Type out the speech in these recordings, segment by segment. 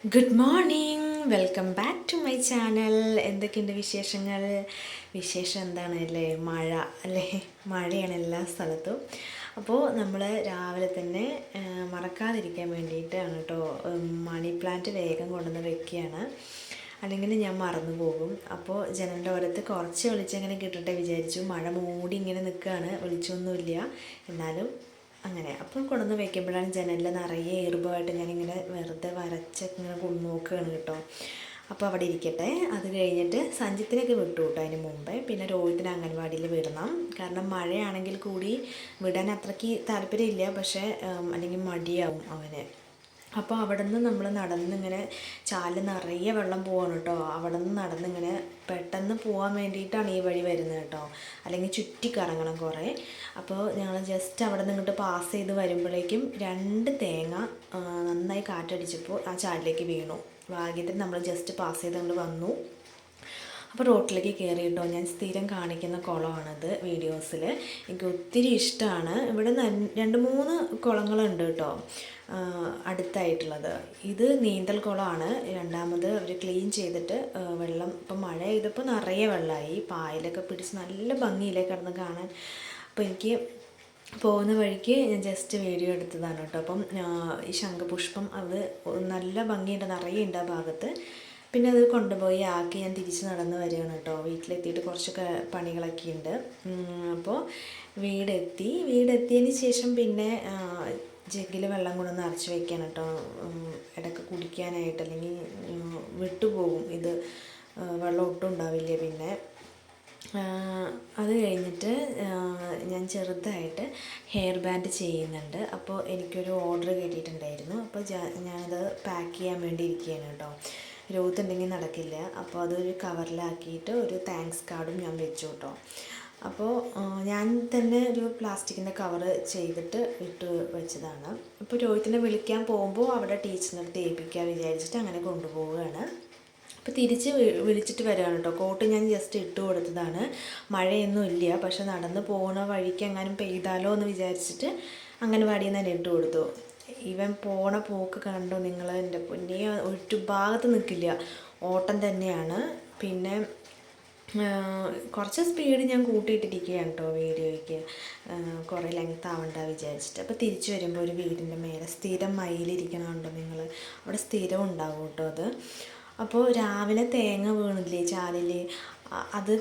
Good morning, welcome back to my channel. എന്തൊക്കെയുണ്ട് വിശേഷങ്ങൾ? വിശേഷം എന്താണ് അല്ലേ? മഴ അല്ലേ? മഴയാണ് എല്ലാ സ്ഥലത്തും. അപ്പോൾ നമ്മൾ രാവിലെ തന്നെ മറക്കാതിരിക്കാൻ വേണ്ടിയിട്ടാണ് കേട്ടോ മണി പ്ലാന്റ് വേഗം കൊണ്ടുവന്ന് വെക്കുകയാണ്. അല്ലെങ്കിൽ ഞാൻ മറന്നു പോകും. അപ്പോൾ ജനലിൻ്റെ ഓരത്ത് കുറച്ച് വെളിച്ചെങ്ങനെ കിട്ടട്ടെ വിചാരിച്ചു. മഴ മൂടി ഇങ്ങനെ നിൽക്കുകയാണ്, വെളിച്ചമൊന്നുമില്ല. എന്നാലും അങ്ങനെ അപ്പം കൊണ്ടുവന്ന് വയ്ക്കുമ്പോഴാണ് ജനലിൽ നിറയെ എറുമ്പായിട്ട് ഞാനിങ്ങനെ വെറുതെ വരച്ചൊക്കെ ഇങ്ങനെ നോക്കുകയാണ് കേട്ടോ. അപ്പോൾ അവിടെ ഇരിക്കട്ടെ. അത് കഴിഞ്ഞിട്ട് സഞ്ജിത്തിനൊക്കെ വിട്ടു കേട്ടോ അതിന് മുമ്പേ. പിന്നെ രോഹിത്തിനെ അംഗൻവാടിയിൽ വിടണം. കാരണം മഴയാണെങ്കിൽ കൂടി വിടാൻ അത്രയ്ക്ക് താല്പര്യമില്ല, പക്ഷേ അല്ലെങ്കിൽ മടിയാവും അവന്. അപ്പോൾ അവിടെ നിന്ന് നമ്മൾ നടന്നിങ്ങനെ ചാലിൽ നിറയെ വെള്ളം പോവാണ് കേട്ടോ. അവിടെ നിന്ന് നടന്നിങ്ങനെ പെട്ടെന്ന് പോകാൻ വേണ്ടിയിട്ടാണ് ഈ വഴി വരുന്നത് കേട്ടോ, അല്ലെങ്കിൽ ചുറ്റിക്കറങ്ങണം കുറേ. അപ്പോൾ ഞങ്ങൾ ജസ്റ്റ് അവിടെ നിന്ന് ഇങ്ങോട്ട് പാസ് ചെയ്ത് വരുമ്പോഴേക്കും 2 തേങ്ങ നന്നായി കാറ്റടിച്ചപ്പോൾ ആ ചാലിലേക്ക് വീണു. ഭാഗ്യത്തിന് നമ്മൾ ജസ്റ്റ് പാസ് ചെയ്ത് കൊണ്ട് വന്നു. അപ്പോൾ റോട്ടിലേക്ക് കയറി കേട്ടോ. ഞാൻ സ്ഥിരം കാണിക്കുന്ന കുളമാണത് വീഡിയോസിൽ. എനിക്ക് ഒത്തിരി ഇഷ്ടമാണ്. ഇവിടെ 2-3 കുളങ്ങളുണ്ട് കേട്ടോ അടുത്തായിട്ടുള്ളത്. ഇത് നീന്തൽ കുളമാണ്. രണ്ടാമത് അവർ ക്ലീൻ ചെയ്തിട്ട് വെള്ളം ഇപ്പം മഴ ചെയ്തപ്പോൾ നിറയെ വെള്ളമായി. പായലൊക്കെ പിടിച്ച് നല്ല ഭംഗിയിലേ കിടന്ന് കാണാൻ. അപ്പോൾ എനിക്ക് പോകുന്ന വഴിക്ക് ഞാൻ ജസ്റ്റ് വീഡിയോ എടുത്തതാണ് കേട്ടോ. അപ്പം ഈ ശംഖുപുഷ്പം അത് നല്ല ഭംഗിയുണ്ട്, നിറയെ ഉണ്ട് ആ ഭാഗത്ത്. പിന്നെ അത് കൊണ്ടുപോയി ആക്കി ഞാൻ തിരിച്ച് നടന്ന് വരികയാണ് കേട്ടോ. വീട്ടിലെത്തിയിട്ട് കുറച്ചൊക്കെ പണികളൊക്കെ ഉണ്ട്. അപ്പോൾ വീടെത്തിയതിന് ശേഷം പിന്നെ ജഗ്ഗിൽ വെള്ളം കൊണ്ടൊന്ന് നിറച്ച് വയ്ക്കാൻ കേട്ടോ, ഇടയ്ക്ക് കുടിക്കാനായിട്ട്. അല്ലെങ്കിൽ വിട്ടുപോകും ഇത്, വെള്ളം ഒട്ടും ഉണ്ടാവില്ല. പിന്നെ അത് കഴിഞ്ഞിട്ട് ഞാൻ ചെറുതായിട്ട് ഹെയർ ബാൻഡ് ചെയ്യുന്നുണ്ട്. അപ്പോൾ എനിക്കൊരു ഓർഡർ കിട്ടിയിട്ടുണ്ടായിരുന്നു. അപ്പോൾ ഞാനത് പാക്ക് ചെയ്യാൻ വേണ്ടി ഇരിക്കുകയാണ് കേട്ടോ. രോത്തുണ്ടെങ്കിൽ നടക്കില്ല. അപ്പോൾ അതൊരു കവറിലാക്കിയിട്ട് ഒരു താങ്ക്സ് കാർഡും ഞാൻ വെച്ചു കേട്ടോ. അപ്പോൾ ഞാൻ തന്നെ ഒരു പ്ലാസ്റ്റിക്കിൻ്റെ കവർ ചെയ്തിട്ട് ഇട്ട് വെച്ചതാണ്. അപ്പോൾ രോഹിത്തിനെ വിളിക്കാൻ പോകുമ്പോൾ അവിടെ ടീച്ചറിൻ്റെ അടുത്ത് ഏൽപ്പിക്കാൻ വിചാരിച്ചിട്ട് അങ്ങനെ കൊണ്ടുപോവുകയാണ്. അപ്പോൾ തിരിച്ച് വിളിച്ചിട്ട് വരികയാണ് കേട്ടോ. കോട്ട് ഞാൻ ജസ്റ്റ് ഇട്ട് കൊടുത്തതാണ്. മഴയൊന്നും ഇല്ല, പക്ഷെ നടന്ന് പോകുന്ന വഴിക്ക് എങ്ങാനും പെയ്താലോ എന്ന് വിചാരിച്ചിട്ട് അംഗൻവാടിയിൽ നിന്ന് തന്നെ ഇട്ട് കൊടുത്തു. ഇവൻ പോണ പോക്ക് കണ്ടു നിങ്ങൾ, എൻ്റെ പൊന്നെ, ഒരു ഭാഗത്ത് നിൽക്കില്ല, ഓട്ടം തന്നെയാണ്. പിന്നെ കുറച്ച് സ്പീഡ് ഞാൻ കൂട്ടിയിട്ടിരിക്കുകയാണ് കേട്ടോ വീഡിയോയ്ക്ക്, കുറേ ലെങ്ത് ആവണ്ട വിചാരിച്ചിട്ട്. അപ്പോൾ തിരിച്ചു വരുമ്പോൾ ഒരു വീടിൻ്റെ മേലെ സ്ഥിരം മയിലിരിക്കണമുണ്ടോ നിങ്ങൾ, അവിടെ സ്ഥിരം ഉണ്ടാവും കേട്ടോ അത്. അപ്പോൾ രാവിലെ തേങ്ങ വീണില്ലേ ചാലിൽ, അത്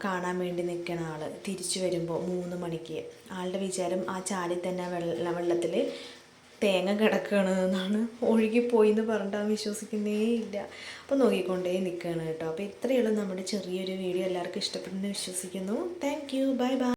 കാണാൻ വേണ്ടി നിൽക്കണ ആൾ തിരിച്ചു വരുമ്പോൾ 3 മണിക്ക്. ആളുടെ വിചാരം ആ ചാലിൽ തന്നെ വെള്ളത്തിൽ തേങ്ങ കിടക്കുകയാണ് എന്നാണ്. ഒഴുകിപ്പോയി എന്ന് പറഞ്ഞിട്ട് വിശ്വസിക്കുന്നേ ഇല്ല. അപ്പോൾ നോക്കിക്കൊണ്ടേ നിൽക്കുകയാണ് കേട്ടോ. അപ്പോൾ ഇത്രയേ ഉള്ളൂ നമ്മുടെ ചെറിയൊരു വീഡിയോ. എല്ലാവർക്കും ഇഷ്ടപ്പെടുമെന്ന് വിശ്വസിക്കുന്നു. Thank you, bye bye.